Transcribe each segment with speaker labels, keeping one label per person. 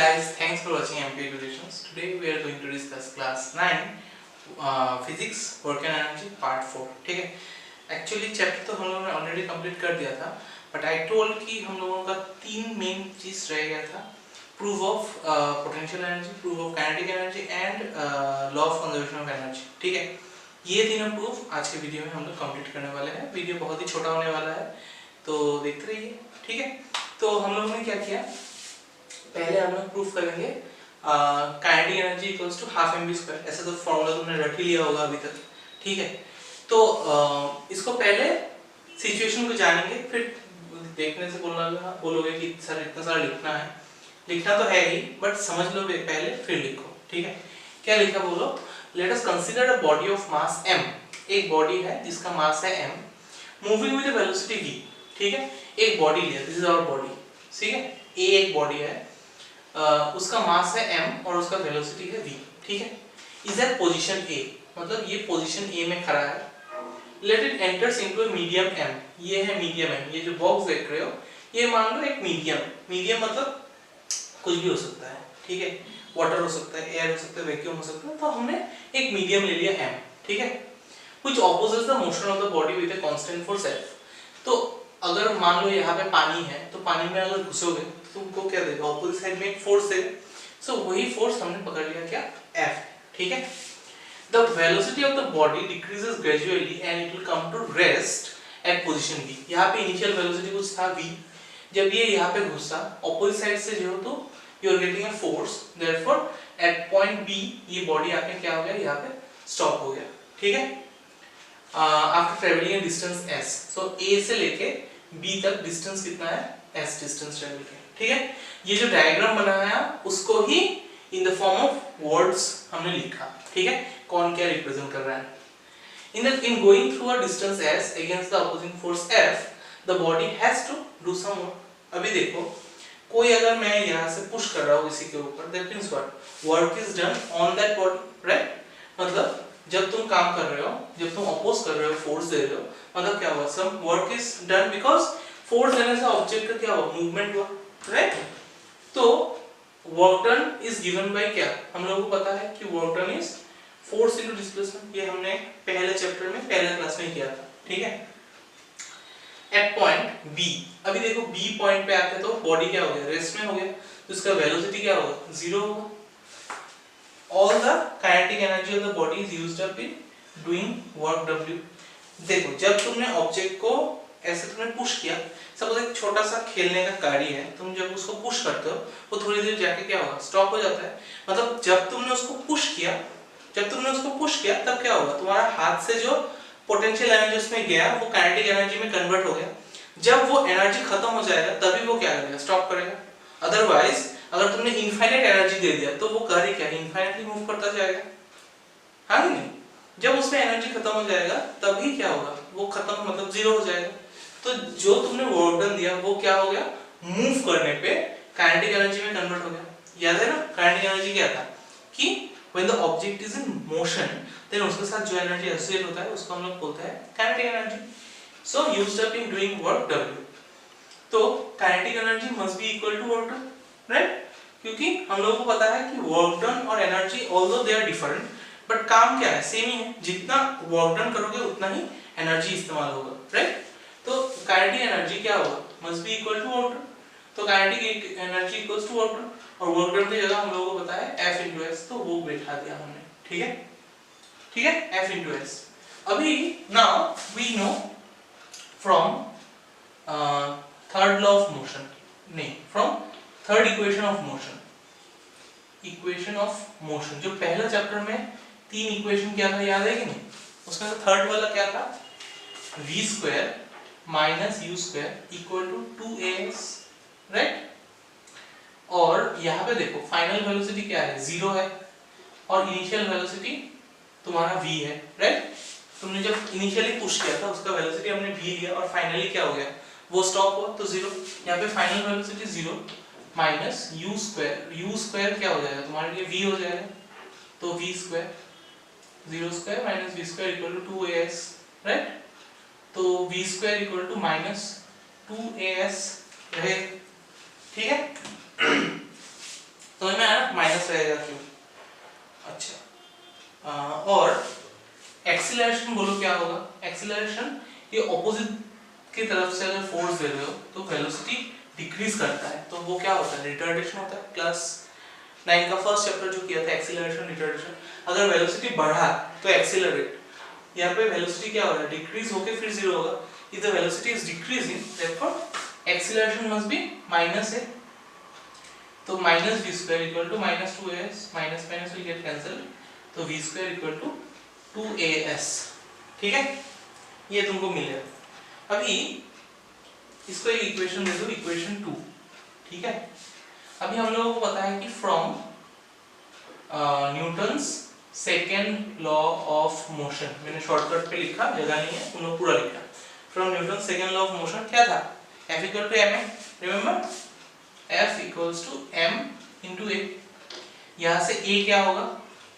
Speaker 1: guys, thanks for watching MP Educations. Today we are going to discuss class 9 physics work and energy part 4. ठीक है, actually chapter तो हम लोगों ने already complete कर दिया था, बट आई टोल्ड कि हम लोगों का तीन मेन चीज रह गया था, proof of potential energy, proof of kinetic energy and law of conservation of energy. ठीक है, ये तीनों प्रूफ आज के वीडियो में हम लोग कंप्लीट करने वाले हैं. वीडियो बहुत ही छोटा होने वाला है, तो देखते रहिए. ठीक है, तो हम लोगों ने क्या किया, पहले हम लोग प्रूफ करेंगे kinetic energy equals to half m v square. ऐसा तो फॉर्मूला तुमने रट ही लिया होगा अभी तक. ठीक है, तो इसको पहले सिचुएशन को जानेंगे, फिर देखने से बोलोगे कि सर इतना सारा लिखना है. लिखना तो है ही, बट समझ लो पहले फिर लिखो. ठीक है, क्या लिखा बोलो. Let us consider a body of mass m. एक बॉडी है जिसका मास है m, moving with a velocity v. ठीक है, एक बॉडी लिया, दिस इज आवर बॉडी. ठीक है, a एक बॉडी है, उसका मास है m और उसका वेलोसिटी है v. ठीक है, इज एट पोजीशन a, मतलब ये पोजीशन a में खड़ा है. Let it enters into a medium m. ये है मीडियम m. ये जो बॉक्स देख रहे हो, ये मान लो एक मीडियम मतलब कुछ भी हो सकता है. ठीक है, वाटर हो सकता है, एयर हो सकता है, वैक्यूम हो सकता है. तो हमने एक मीडियम ले लिया m. ठीक है, which opposes the motion of the body with a constant force f. तो अगर मान लो यहाँ पे पानी है, तो पानी में अगर घुसोगे तो तुमको क्या देगा, ऑपोजिट साइड में एक फोर्स देगा. सो वही फोर्स हमने पकड़ लिया, क्या, F. ठीक है, the velocity of the body decreases gradually and it will come to rest at position V. यहाँ पे इनिशियल वेलोसिटी कुछ था V. जब ये यहाँ पे घुसा ऑपोजिट साइड से जो, तो you are getting a force. Therefore at point B ये बॉडी आके क्या हो गया, यहाँ पे स्टॉप हो गया. ठीक है, after travelling a distance s. So A से लेके B तक डिस्टेंस कितना है, s डिस्टेंस ट्रेवल किया. ठीक है, ये जो डायग्राम बनाया उसको ही in the form of words हमने लिखा. ठीक है, कौन क्या रिप्रेजेंट कर रहा है. in going through a distance s against the opposing force F, the body has to do some work. अभी देखो, कोई अगर मैं यहाँ से पुश कर रहा हूँ इसी के ऊपर, that means what, work is done on that body, right? मतलब जब तुम काम कर रहे हो, जब तुम अपोज कर रहे हो, फोर्स दे रहे हो, मतलब क्या हुआ, some work is done because force देने से ऑब्जेक्ट का क्या हुआ, मूवमेंट हुआ, राइट? तो work done is given by क्या, हम लोगों को पता है कि work done is force into displacement. ये हमने पहले चैप्टर में पहले क्लास में किया था. ठीक है, एट पॉइंट B. अभी देखो B पॉइंट पे आते तो बॉडी क्या हो गया, रेस्ट में हो गया, तो इसका वेलोसिटी क्या होगा, 0 होगा. All the kinetic energy of the body is used up in doing work W. देखो, जब तुमने ऑब्जेक्ट को ऐसे तुमने पुश किया, सपोज एक छोटा सा खेलने का गाड़ी है, तुम जब उसको पुश करते हो वो थोड़ी देर जाके क्या होगा, स्टॉप हो जाता है. मतलब जब तुमने उसको पुश किया, तब क्या होगा, तुम्हारा हाथ से जो पोटेंशियल एनर्जी उसमें गया वो काइनेटिक एनर्जी में कन्वर्ट हो गया. जब वो एनर्जी खत्म हो जाएगा तभी वो क्या करेगा, स्टॉप करेगा. अदरवाइज अगर तुमने इनफाइनाइट एनर्जी दे दिया तो वो गाड़ी क्या, इनफाइनाइटली मूव करता जाएगा. हाँ कि नहीं, जब उसमें एनर्जी खत्म हो जाएगा तभी क्या होगा, वो खत्म मतलब 0 हो जाएगा. तो जो तुमने वर्क डन दिया वो क्या हो गया, मूव करने पे काइनेटिक एनर्जी में कन्वर्ट हो गया. याद है ना, काइनेटिक एनर्जी क्या था कि when the object is in motion, then उसके साथ जो एनर्जी एसोसिएट होता है उसको हम लोग बोलते हैं kinetic energy. So used up in doing work W. तो kinetic energy must be equal to work done, right? क्योंकि हम लोगों को पता है कि वर्क डन और energy although they are different, but काम क्या है, सेम ही है. जितना वर्क डन करोगे उतना ही एनर्जी इस्तेमाल होगा, राइट? तो काइनेटिक एनर्जी क्या होगा, must be equal to work done. तो kinetic energy equals to work done, और वर्क डन की जगह हम लोगों को पता है F into S, तो वो बैठा दिया हमने. ठीक है, ठीक है, F into S. अभी now we know from third law of motion, नहीं, from third equation of motion. Equation of motion जो पहला चैप्टर में 3 इक्वेशन क्या था, याद है कि नहीं? उसमें से थर्ड वाला क्या था, v square minus u square equal to 2as, right? और यहाँ पे देखो फाइनल वेलोसिटी क्या है, 0 है, और इनिशियल वेलोसिटी तुम्हारा v है, राइट? तुमने जब इनिशियली पुश किया था उसका वेलोसिटी हमने v लिया, और फाइनली क्या हो गया, वो स्टॉप हुआ तो 0. यहाँ पे final velocity 0 minus u square क्या हो जाएगा तुम्हारे लिए, v हो जाएगा. तो v square 0 square minus v square equal to 2as, right? तो v square equal to minus 2as रहे. ठीक है, समझ में आया? माइनस रहेगा क्यों। अच्छा और एक्सीलरेशन बोलो क्या होगा? एक्सीलरेशन ये ऑपोजिट की तरफ से अगर फोर्स दे रहे हो तो वेलोसिटी डिक्रीज करता है, तो वो क्या होता है? रिटार्डेशन होता है। क्लास 9 का फर्स्ट चैप्टर जो किया था एक्सीलरेशन रिटार्डेशन, अगर वेलोसिटी बढ़ा तो एक्सीलरेट, यहाँ पे वेलोसिटी क्या हो रहा है? डिक्रीज होके फिर जीरो होगा। If the velocity is decreasing therefore acceleration must be minus है, तो minus v square equal to minus 2as, minus minus will get cancelled, तो v square equal to 2as। ठीक है, ये तुमको मिलेगा। अभी इसको एक इक्वेशन दे दो, इक्वेशन 2। ठीक है, अभी हम लोगों को पता है कि from Newton's second law of motion, मैंने शॉर्टकट पे लिखा, जगह नहीं है, उन्होंने पूरा लिखा। From Newton's second law of motion क्या था? F equal to ma, remember F equals to m into a। यहाँ से a क्या होगा?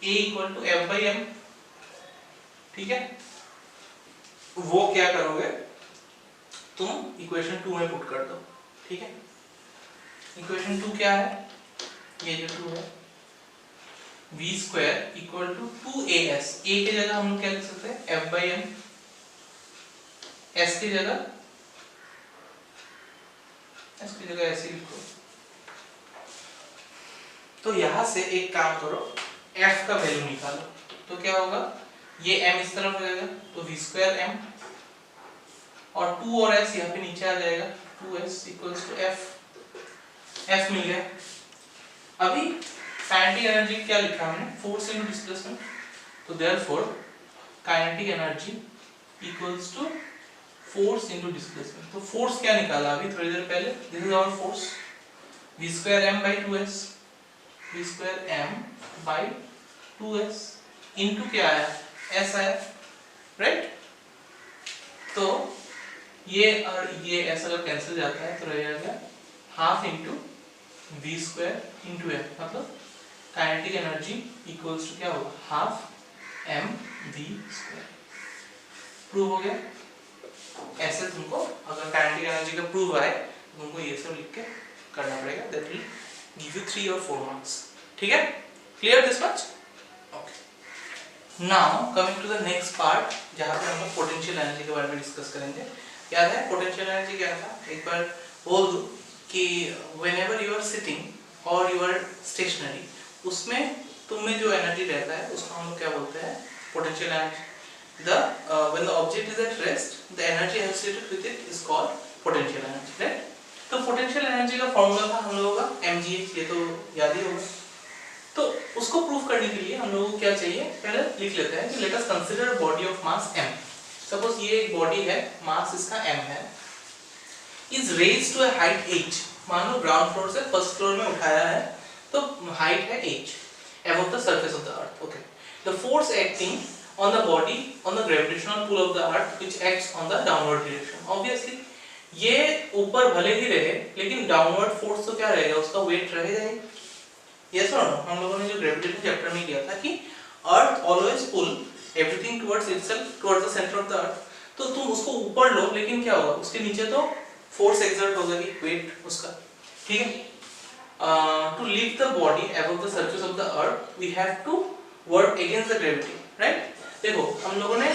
Speaker 1: a equal to f by m। ठीक है, वो क्या करोगे तुम? इक्वेशन 2 में पुट कर दो। ठीक है, इक्वेशन 2 क्या है? ये जो 2 है, v square equal to 2as, a की जगह हम लोग क्या लिख सकते हैं? f बाई m, s की जगह ऐसे लिखो। तो यहां से एक काम करो, f का वैल्यू निकालो, तो क्या होगा? ये m इस तरफ हो जाएगा, तो v स्क्वायर m, और 2 और s यहाँ पे नीचे आ जाएगा, 2s इक्वल्स टू f मिल गया। अभी काइनेटिक एनर्जी क्या लिखा हमने? फोर्स इनटू डिस्प्लेसमेंट, तो therefore kinetic energy equals to force into displacement. तो फोर्स क्या निकाला अभी थोड़ी देर पहले? This is our force, v square m by 2s, v square m by 2s into क्या आया? s आया, राइट? तो ये और ये s अगर कैंसिल जाता है तो रह जाएगा half into v square into m, मतलब काइनेटिक एनर्जी इक्वल्स टू क्या होगा? Half m v square. Prove हो गया। ऐसे तुमको अगर काइनेटिक एनर्जी का प्रूव आए तो तुमको ये सब लिख के करना पड़ेगा, दैट विल गिव यू 3 और 4 मार्क्स। ठीक है, clear this much? Okay, now coming to the next part, जहां पे हम लोग पोटेंशियल एनर्जी के बारे में डिस्कस करेंगे। याद है पोटेंशियल एनर्जी क्या था? एक बार बोल दो कि व्हेनेवर यू आर सिटिंग और यू आर स्टेशनरी, उसमें तुम में जो एनर्जी रहता है उसको हम लोग क्या बोलते हैं? Potential energy. When the object is at rest, the energy associated with it is called potential energy, right? तो potential energy का फॉर्मूला था हम लोगों का mgh, ये तो याद ही होगा। तो उसको प्रूव करने के लिए हम लोगों को क्या चाहिए? पहले लिख लेते हैं कि let us consider a body of mass m. Suppose ये एक बॉडी है, मास इसका m है, is raised to a height h. मान लो ग्राउंड फ्लोर से फर्स्ट फ्लोर में उठाया है, तो हाइट है h above the surface of the earth. Okay. The force acting on the body on the gravitational pull of the earth which acts on the downward direction. Obviously ये ऊपर भले ही रहे लेकिन डाउनवर्ड फोर्स तो क्या रहेगा? उसका वेट रहेगा ही। यस और नो? हम लोगों ने जो ग्रेविटेशन चैप्टर में किया था कि earth always pull everything towards itself, towards the centre of the earth, तो तुम उसको ऊपर लो लेकिन क्या होगा? उसके नीचे तो फोर्स एक्सर्ट होगा ही, वेट उसका। ठीक है, to lift the body above the surface of the earth we have to work against the gravity, right? देखो हम लोगों ने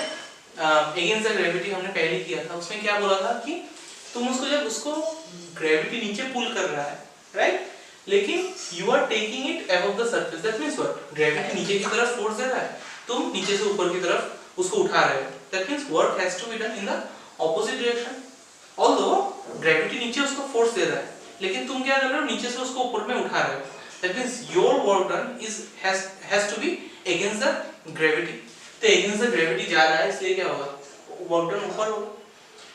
Speaker 1: अगेंस्ट द ग्रेविटी हमने पहले किया था, उसमें क्या बोला था कि तुम उसको जब उसको ग्रेविटी नीचे पुल कर रहा है, राइट, लेकिन you are taking it above the surface, that means what? Gravity नीचे की तरफ फोर्स दे रहा है, तुम नीचे से ऊपर की तरफ उसको उठा रहे हो, that means work has to be done in the opposite direction. Although gravity नीचे उसको फोर्स दे रहा है लेकिन तुम क्या कर रहे हो? नीचे से उसको ऊपर में उठा रहे हो, that means your work done is has to be against the gravity. तो अगेंस्ट द ग्रेविटी जा रहा है इसलिए क्या होगा? वर्क डन ऊपर होगा।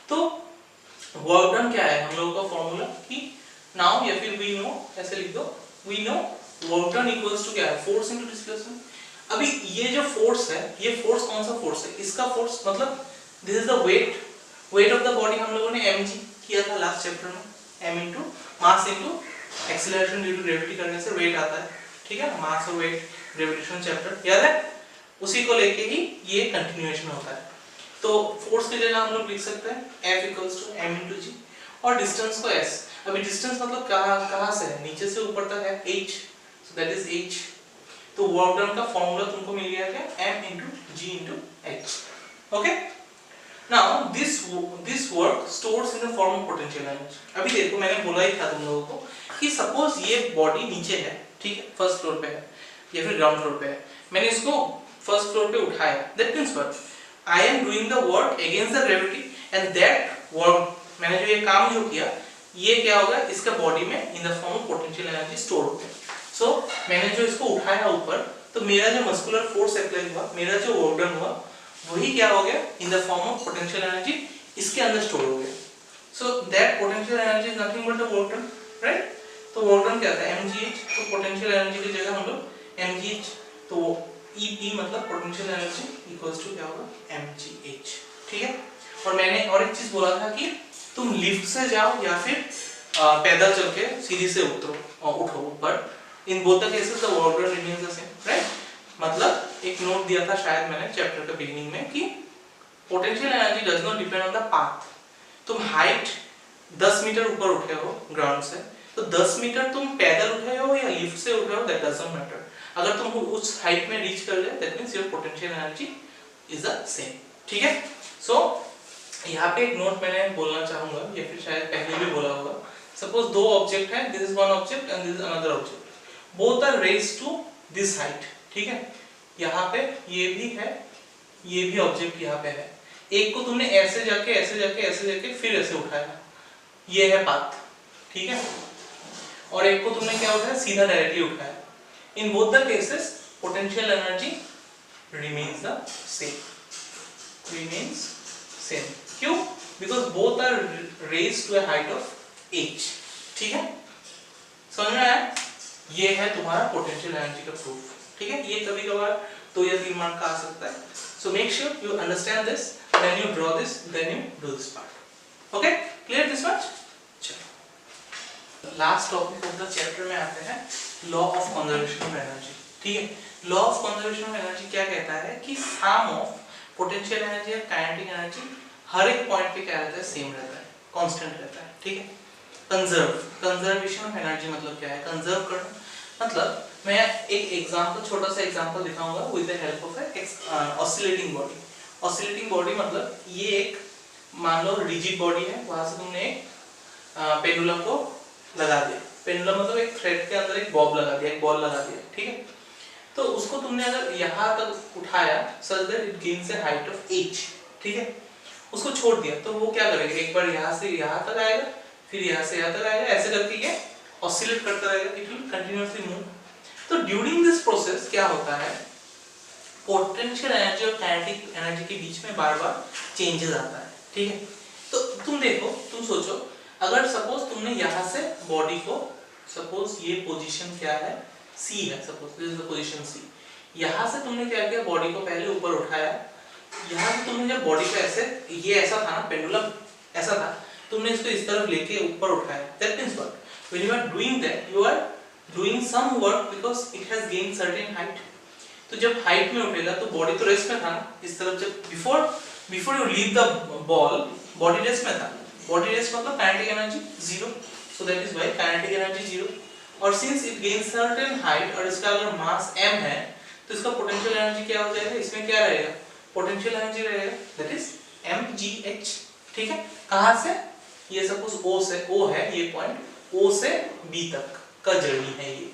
Speaker 1: तो वर्क डन क्या है हम लोगों का फॉर्मूला कि नाउ या फिर वी नो, ऐसे लिख दो, we know work done equals to क्या है? Force into displacement. अभी ये जो फोर्स है, ये फोर्स कौन सा फोर्स है? इसका फोर्स मतलब this is the weight of the body. हम लोगों ने mg किया था लास्ट चैप्टर में, m into mass into acceleration due to gravity करने से वेट आता है। ठीक है, मास और वेट ग्रेविटेशन चैप्टर याद है? उसी को लेके ही ये कंटिन्यूएशन होता है। तो फोर्स की जगह हम लोग लिख सकते हैं F equals to m into g और डिस्टेंस को s। अभी डिस्टेंस मतलब कहां से है? नीचे से ऊपर तक है h, दैट इज h। तो वर्क डन का फॉर्मूला तुमको मिल गया क्या, m into g into h। Okay, now this work stores in the form of potential energy. अभी देखो मैंने बोला ही था तुम लोगों को कि सपोज ये बॉडी नीचे है, ठीक है, फर्स्ट फ्लोर पे है या फिर ग्राउंड फ्लोर पे है, मैंने इसको फर्स्ट फ्लोर पे उठाया, that means what, I am doing the work against the gravity and that work, मैंने जो ये काम जो किया ये क्या होगा, इसका बॉडी में इन the form of potential energy store हो गया। सो मैंने जो इसको उठाया ऊपर, तो मेरा जो मस्कुलर फोर्स अप्लाई हुआ, मेरा जो वर्क डन हुआ, वही क्या हो गया, इन the form of potential energy इसके अंदर स्टोर हो गया। So that potential energy is nothing but the work done, right. तो वर्क डन क्या था, mgh। तो पोटेंशियल एनर्जी की जगह हम लोग mgh, तो EP मतलब पोटेंशियल एनर्जी इक्वल्स टू क्या होगा, mgh, ठीक है। और मैंने और एक चीज बोला था कि तुम लिफ्ट से जाओ या फिर पैदल चल के सीढ़ी से उठो ऊपर, इन both the cases the work done remains the same, right. मतलब एक नोट दिया था शायद मैंने चैप्टर के बिगिनिंग में कि potential energy does not depend on the path. तुम हाइट 10 मीटर ऊपर उठे हो ग्राउंड से, तो 10 मीटर तुम पैदल उठे हो या लिफ्ट से उठे हो, दैट डजंट मैटर। अगर तुम उस हाइट में रीच कर जाए, that means your potential energy is the same, ठीक है। सो यहाँ पे एक नोट मैंने बोलना चाहूंगा, या फिर शायद पहले भी बोला होगा। सपोज दो ऑब्जेक्ट है, this is one object and this is another object, both are raised to this height, ठीक है। यहाँ पे ये भी है, ये भी ऑब्जेक्ट यहाँ पे है, एक को तुमने ऐसे जाके ऐसे जाके ऐसे जाके फिर ऐसे उठाया, ये है पाथ, ठीक है। और एक को तुमने क्या उठाया, सीधा डायरेक्टली उठाया। In both the cases potential energy remains the same, remains same. क्यों? Because both are raised to a height of h, ठीक है। समझ में आया? ये है तुम्हारा पोटेंशियल एनर्जी का प्रूफ, ठीक है। ये कभी कभार 2 या 3 मार्क का आ सकता है। So make sure you understand this, then you draw this, then you do this part. Okay, clear this much? चलो last topic of the chapter में आते हैं, law of conservation of energy, ठीक है। Law of conservation of energy क्या कहता है कि सम ऑफ पोटेंशियल एनर्जी और काइनेटिक एनर्जी हर एक पॉइंट पे क्या रहता है, सेम रहता है, कांस्टेंट रहता है, ठीक है। कंजर्वेशन ऑफ एनर्जी मतलब क्या है, कंजर्व करना। मतलब मैं एक एग्जांपल, छोटा सा एग्जांपल दिखाऊंगा with the help of A oscillating body. Oscillating body मतलब ये एक, मान लो रिजिड बॉडी है, वहां से तुमने एक पेंडुलम को लगा दिया। पेंडुलम मतलब एक थ्रेड के अंदर एक बॉब लगा दिया, एक बॉल लगा दिया, ठीक है। तो उसको तुमने अगर यहाँ तक उठाया such that it gains A height of h, ठीक है। उसको छोड़ दिया तो वो क्या करेगा, एक बार यहाँ से यहाँ तक आएगा, फिर यहाँ से यहाँ तक आएगा, ऐसे करके ये ऑसिलेट करता रहेगा, इट विल कंटिन्यूअसली मूव। तो ड्यूरिंग दिस प्रोसेस क्या होता है, पोटेंशियल एनर्जी और काइनेटिक एनर्जी के बीच में बार-बार चेंजेस आता है, ठीक है। तो तुम देखो, तुम सोचो, अगर सपोज तुमने यहाँ से बॉडी को, सपोज ये पोजीशन क्या है, C है, suppose this is the position C। यहाँ से तुमने क्या किया, बॉडी को पहले ऊपर उठाया। यहाँ से तुमने जब बॉडी को ऐसे, ये ऐसा था ना, पेंडुलम ऐसा था, तुमने इसको इस तरफ लेके ऊपर उठाया। That means what, when you are doing that, you are doing some work because it has gained certain height. तो जब हाइट में उठेगा तो बॉडी तो रेस्ट में था ना, इस तरफ जब before you leave the ball, body rest में था। बॉडी रेस्ट मतलब kinetic energy 0, so that is why kinetic energy 0। और since it gains certain height और इसका अगर मास m है, तो इसका पोटेंशियल एनर्जी क्या हो जाएगा, इसमें क्या रहेगा, पोटेंशियल एनर्जी रहेगा, दैट इज mgh, ठीक है। कहां से, ये सपोज O से, O है ये पॉइंट, O से B तक का जर्नी है ये।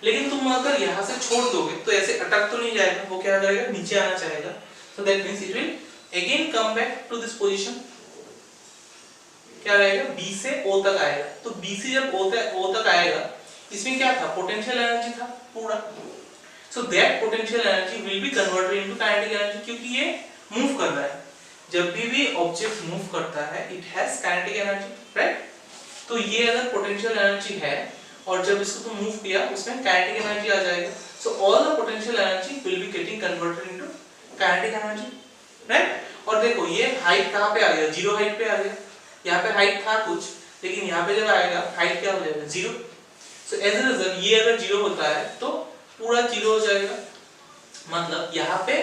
Speaker 1: लेकिन तुम अगर यहाँ से छोड़ दोगे तो ऐसे अटक तो नहीं जाएगा, वो क्या करेगा, नीचे आना चाहेगा। So that means it will again come back to this position, क्या रहेगा, B से O तक आएगा। तो B से जब O तक आएगा, इसमें क्या था, पोटेंशियल एनर्जी था पूरा। So that potential energy will be converted into kinetic energy, क्योंकि ये मूव कर रहा है। जब भी ऑब्जेक्ट मूव करता है, it has kinetic energy, right. तो ये अगर पोटेंशियल एनर्जी है और जब इसको तुम मूव किया, उसमें काइनेटिक एनर्जी आ जाएगा। So all the potential energy will be getting converted into kinetic energy, right. और देखो ये हाइट कहाँ पे आ गया, 0 हाइट पे आ गया। यहाँ पे हाइट था कुछ, लेकिन यहाँ पे जब आएगा हाइट क्या हो जाएगा, 0। सो एज अ रिजल्ट ये अगर 0 होता है तो पूरा 0 हो जाएगा। मतलब यहाँ पे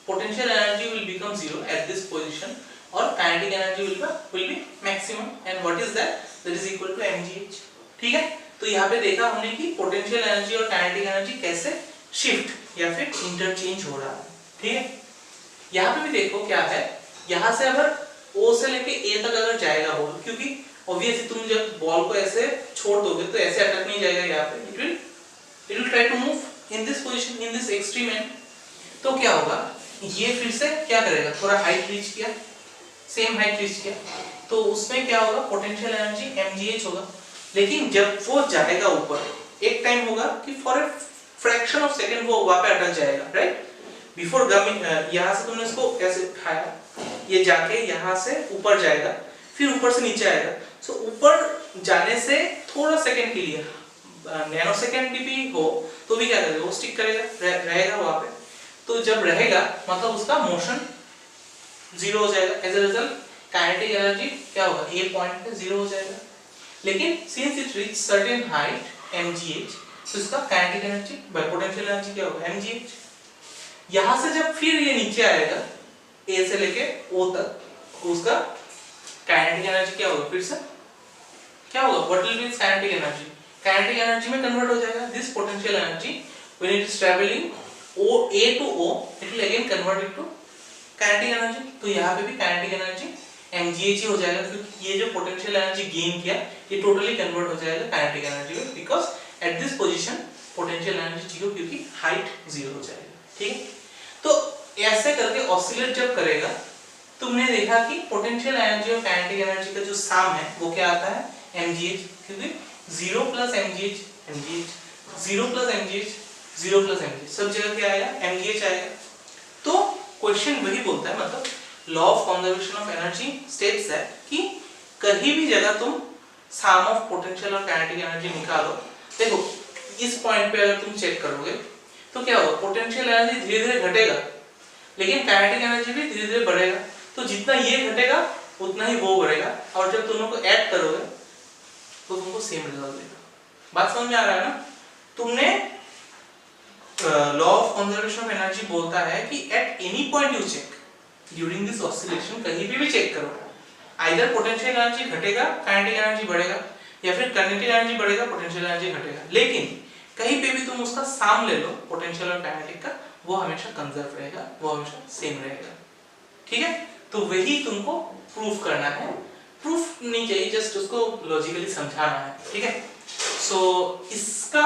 Speaker 1: potential energy will become 0 at this position और kinetic energy will be maximum, and what is that, that is equal to mgh, ठीक है। तो यहाँ पे देखा हमने कि पोटेंशियल एनर्जी और काइनेटिक एनर्जी कैसे शिफ्ट या फिर इंटरचेंज हो रहा है, ठीक है। यहाँ पे भी देखो क्या है, यहाँ से अगर O से लेके A तक अगर जाएगा बॉल, क्योंकि ऑब्वियसली तुम जब बॉल को ऐसे छोड़ दोगे तो ऐसे अटक नहीं जाएगा यहाँ पे, it will try to move in this position, in this extreme end. तो क्या होगा, ये फिर से क्या करेगा, थोड़ा हाइट रीच किया, सेम हाइट रीच किया, तो उसमें क्या होगा, पोटेंशियल एनर्जी mgh होगा। लेकिन जब वो जाएगा ऊपर, एक टाइम होगा कि for a fraction of second वो वहां पे अटक जाएगा, राइट। बिफोर यहाँ से तुमने इसको ऐसे उठाया, ये जाके यहाँ से ऊपर जाएगा, फिर ऊपर से नीचे आएगा। सो ऊपर जाने से थोड़ा सेकंड के लिए, नैनो सेकंड भी हो तो भी क्या करेगा, वो स्टिक करेगा, रहेगा वहां पे। तो जब रहेगा मतलब उसका मोशन जीरो हो जाएगा। As a result kinetic energy क्या होगा, ए पॉइंट पे जीरो हो जाएगा। लेकिन since it reach certain height mgh, तो इसका kinetic energy by potential energy क्या होगा, mgh। यहां से जब फिर ये नीचे आएगा A से लेके O तक, उसका काइनेटिक एनर्जी क्या होगा, फिर से क्या होगा, what will be kinetic energy, kinetic energy में कन्वर्ट हो जाएगा। This potential energy when it is travelling A to O, it will again convert into kinetic energy. तो यहाँ पे भी काइनेटिक एनर्जी mgh ही हो जाएगा, क्योंकि ये जो पोटेंशियल एनर्जी गेन किया ये टोटली कन्वर्ट हो जाएगा काइनेटिक एनर्जी में, because at this position potential energy zero, क्योंकि हाइट जीरो हो जाएगा, ठीक है। तो ऐसे करके ऑसिलेट जब करेगा, तुमने देखा कि पोटेंशियल एनर्जी और काइनेटिक एनर्जी का जो सम है वो क्या आता है, mgh, क्योंकि 0 plus mgh, mgh 0 plus mgh, 0 plus mgh, सब जगह क्या आएगा, mgh आएगा। तो क्वेश्चन वही बोलता है, मतलब law of conservation of energy states है कि कहीं भी जगह तुम सम ऑफ पोटेंशियल और काइनेटिक एनर्जी निकालो, देखो इस पॉइंट पे अगर तुम चेक करोगे तो क्या होगा, पोटेंशियल एनर्जी धीरे धीरे घटेगा, लेकिन काइनेटिक एनर्जी भी धीरे धीरे बढ़ेगा। तो जितना ये घटेगा उतना ही वो बढ़ेगा, और जब दोनों को ऐड करोगे तो तुमको सेम रिजल्ट देगा। बात समझ में आ रहा है ना। तुमने law of conservation of energy बोलता है कि at any point you check during this oscillation, कहीं भी चेक करो, आइदर पोटेंशियल एनर्जी घटेगा, काइनेटिक एनर्जी बढ़ेगा, या फिर काइनेटिक एनर्जी बढ़ेगा, पोटेंशियल एनर्जी घटेगा। लेकिन कहीं पे भी तुम उसका सम ले लो पोटेंशियल और काइनेटिक का, वो हमेशा कंजर्व रहेगा, वो हमेशा सेम रहेगा, ठीक है। तो वही तुमको प्रूफ करना है, प्रूफ नहीं चाहिए, जस्ट उसको लॉजिकली समझाना है, ठीक है। सो इसका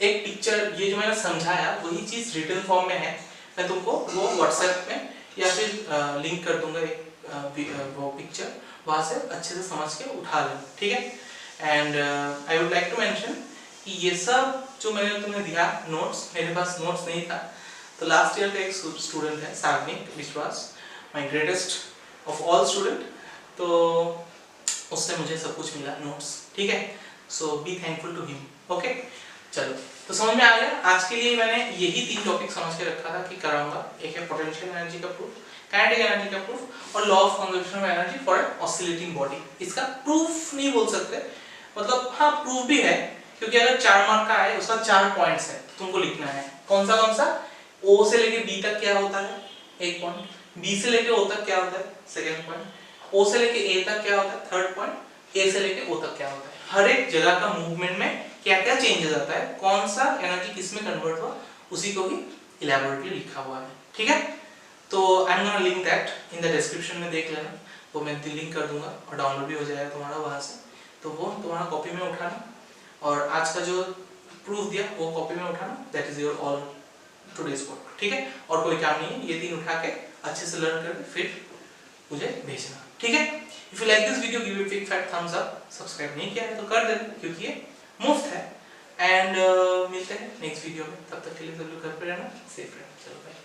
Speaker 1: एक पिक्चर, ये जो मैंने समझाया वही चीज रिटन फॉर्म में है, मैं तुमको वो व्हाट्सएप में या फिर लिंक कर दूंगा एक वो पिक्चर, वहां से अच्छे से समझ के उठा लेना, ठीक है। And I would like to mention कि ये सब जो मैंने तुम्हें दिया नोट्स, मेरे पास नोट्स नहीं था, तो लास्ट ईयर का एक स्टूडेंट है Sagnik, which was my greatest of all student, तो उससे मुझे सब कुछ मिला नोट्स, ठीक है। So be thankful to him, okay. चलो, तो समझ में आ गया। आज के लिए मैंने यही 3 टॉपिक समझ के रखा था कि कराऊंगा। एक है पोटेंशियल एनर्जी का प्रूफ, काइनेटिक एनर्जी का प्रूफ, और law of conservation of energy for oscillating body. इसका प्रूफ नहीं बोल सकते, मतलब हाँ प्रूफ भी है, क्योंकि अगर 4 मार्क का है उसका 4 पॉइंट्स है, तो तुमको लिखना है कौन सा O से लेके B तक क्या होता है, 1 पॉइंट, B से लेके O तक क्या होता है, सेकंड पॉइंट, O से लेके A तक क्या होता है, थर्ड पॉइंट, A से लेके O तक क्या होता है। हर एक जगह का मूवमेंट में क्या क्या चेंजेस आता है, कौन सा एनर्जी किस में कन्वर्ट हुआ, उसी को ही इलैबोरेटली लिखा हुआ है, ठीक है। तो I am gonna link that in the description में, देख लेना, वो मैं लिंक कर दूंगा और डाउनलोड भी हो जाएगा तुम्हारा वहां से, तो वो तुम्हारा कॉपी में उठाना, और आज का जो प्रूफ दिया वो कॉपी में उठाना, that is your all today's work, ठीक है। और कोई काम नहीं है, ये 3 उठा के अच्छे से लर्न करके फिर मुझे भेजना, ठीक है। If you like this video give it big fat Thums up, subscribe नहीं किया है तो कर देना, क्योंकि ये मुफ्त है। एंड मिलते हैं नेक्स्ट वीडियो में, तब तक के लिए सब लोग घर पे रहना, सेफ रहना, चलो बाय।